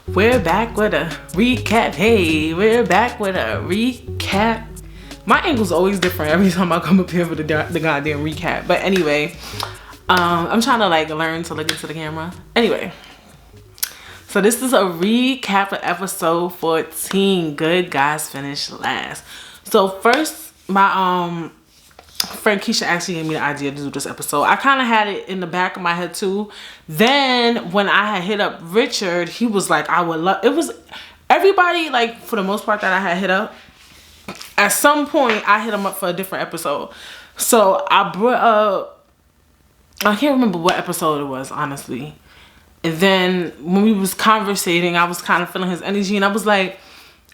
We're back with a recap. Hey, we're back with a recap. My angle's always different every time I come up here for the goddamn recap. But anyway, I'm trying to like learn to look into the camera. Anyway, so this is a recap of episode 14. Good guys finish last. So first, my friend Keisha actually gave me the idea to do this episode. I kind of had it in the back of my head too. Then when I had hit up Richard, he was like, I would love, it was everybody, like for the most part that I had hit up, at some point I hit him up for a different episode. So I brought up, I can't remember what episode it was, honestly. And then when we was conversating, I was kind of feeling his energy and I was like,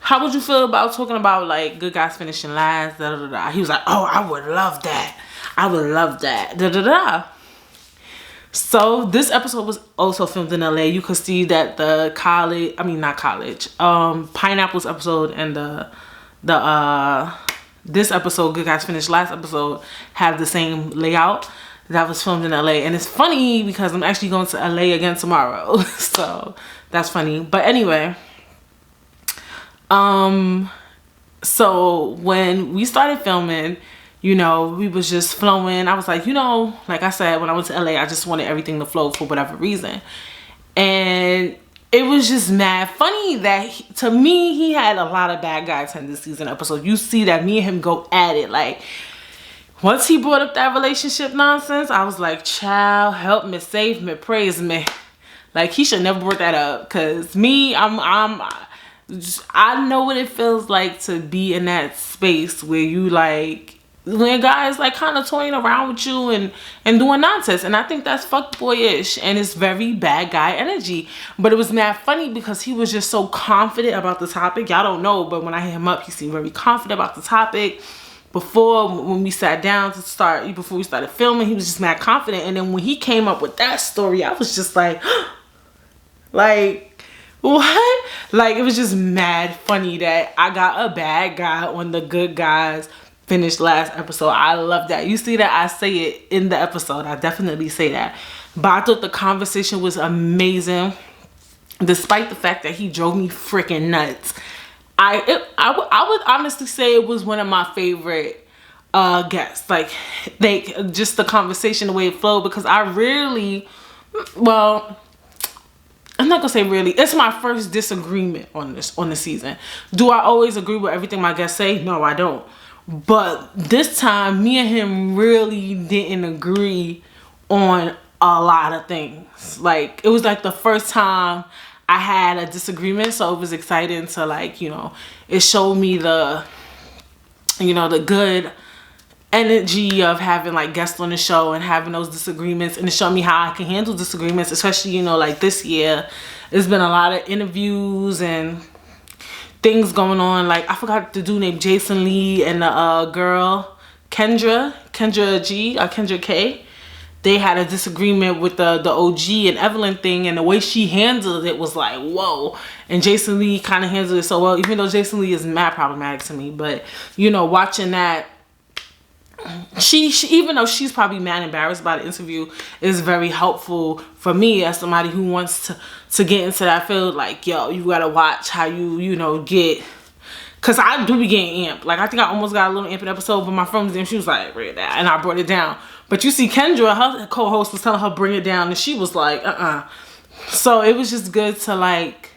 how would you feel about talking about like good guys finishing last, da da da? He was like, oh, I would love that. I would love that, da da da. So this episode was also filmed in LA. You could see that the college, I mean not college, Pineapples episode and this episode, Good Guys Finish Last episode, have the same layout. That was filmed in LA. And it's funny because I'm actually going to LA again tomorrow. So that's funny. But anyway, so when we started filming, you know, we was just flowing. I was like, you know, like I said, when I went to LA, I just wanted everything to flow for whatever reason. And it was just mad funny that to me, he had a lot of bad guy tendencies in the episode. You see that me and him go at it. Like, once he brought up that relationship nonsense, I was like, child, help me, save me, praise me. Like, he should never brought that up. Cause me, I know what it feels like to be in that space where you like, when guys like kind of toying around with you and doing nonsense. And I think that's fuckboyish and it's very bad guy energy. But it was mad funny because he was just so confident about the topic. Y'all don't know, but when I hit him up, he seemed very confident about the topic. Before, when we sat down to start, before we started filming, he was just mad confident. And then when he came up with that story, I was just like, like, what? Like, it was just mad funny that I got a bad guy on the good guys finished last episode. I love that. You see that I say it in the episode. I definitely say that. But I thought the conversation was amazing, despite the fact that he drove me freaking nuts. I would honestly say it was one of my favorite guests. Like, just the conversation, the way it flowed, because I really, well, I'm not gonna say really. It's my first disagreement on the season. Do I always agree with everything my guests say? No, I don't. But this time, me and him really didn't agree on a lot of things. Like, it was like the first time I had a disagreement, so it was exciting to, like, you know, it showed me the, you know, the good energy of having like guests on the show and having those disagreements, and it showed me how I can handle disagreements, especially, you know, like this year there's been a lot of interviews and things going on. Like, I forgot the dude named Jason Lee and the girl Kendra K. They had a disagreement with the OG and Evelyn thing, and the way she handled it was like, whoa. And Jason Lee kind of handled it so well, even though Jason Lee is mad problematic to me. But, you know, watching that, she even though she's probably mad embarrassed by the interview, is very helpful for me as somebody who wants to get into that field. Like, yo, you gotta watch how you know, get, cause I do be getting amped. Like, I think I almost got a little amped in the episode, but my friend was there and she was like, bring it down, and I brought it down. But you see Kendra, her co-host, was telling her bring it down, and she was like, So it was just good to like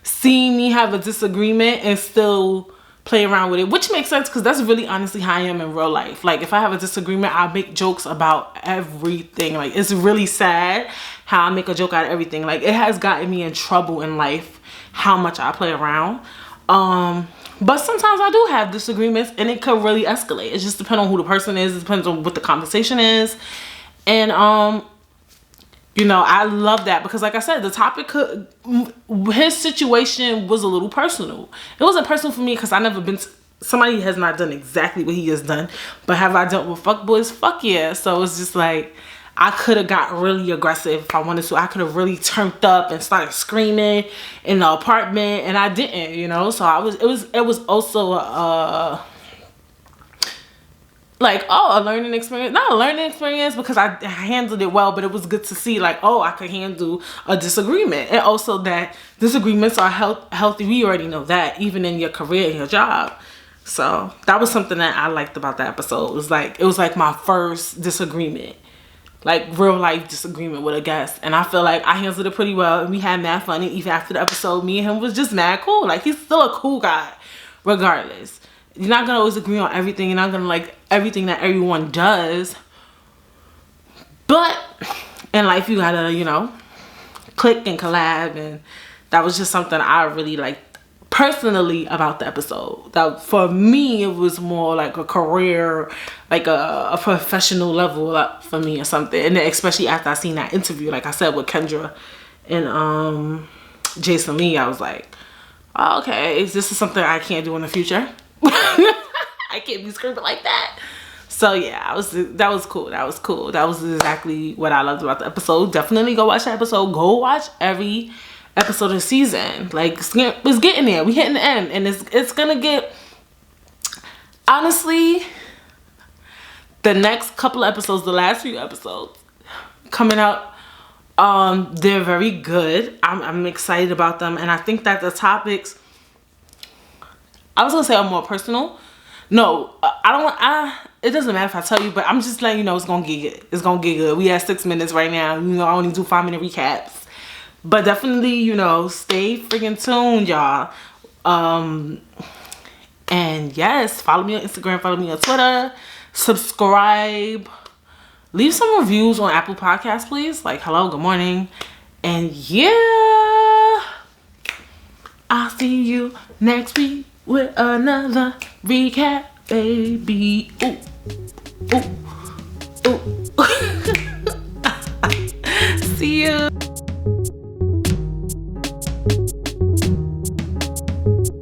see me have a disagreement and still play around with it, which makes sense because that's really honestly how I am in real life. Like, if I have a disagreement, I make jokes about everything. Like, it's really sad how I make a joke out of everything. Like, it has gotten me in trouble in life how much I play around. But sometimes I do have disagreements and it could really escalate. It just depends on who the person is. It depends on what the conversation is. And you know, I love that because, like I said, the topic his situation was a little personal. It wasn't personal for me because I never been somebody has not done exactly what he has done. But have I dealt with fuckboys? Fuck yeah. So it's just like, I could have got really aggressive if I wanted to. I could have really turned up and started screaming in the apartment, and I didn't, you know. So it was also like, oh, a learning experience. Not a learning experience because I handled it well, but it was good to see like, oh, I could handle a disagreement. And also that disagreements are healthy. We already know that, even in your career and your job. So that was something that I liked about that episode. It was like my first disagreement. Like real life disagreement with a guest. And I feel like I handled it pretty well. And we had mad fun. And even after the episode, me and him was just mad cool. Like he's still a cool guy regardless. You're not gonna always agree on everything. You're not gonna like everything that everyone does. But in life, you gotta, you know, click and collab. And that was just something I really liked personally about the episode. That for me, it was more like a career, like a professional level up for me or something. And then especially after I seen that interview, like I said, with Kendra and Jason Lee, I was like, oh, okay, this is something I can't do in the future. I can't be screaming like that. So yeah, that was cool. That was cool. That was exactly what I loved about the episode. Definitely go watch that episode. Go watch every episode of the season. Like it's getting there. We hitting the end, and it's gonna get, honestly, the next couple of episodes, the last few episodes coming out, they're very good. I'm excited about them, and I think that the topics, I was gonna say are more personal. No, it doesn't matter if I tell you, but I'm just letting you know it's gonna get good. It's gonna get good. We at 6 minutes right now. You know, I only do 5-minute recaps. But definitely, you know, stay freaking tuned, y'all. And yes, follow me on Instagram, follow me on Twitter, subscribe, leave some reviews on Apple Podcasts, please. Like, hello, good morning. And yeah, I'll see you next week with another recap, baby. Ooh, ooh, ooh. See you.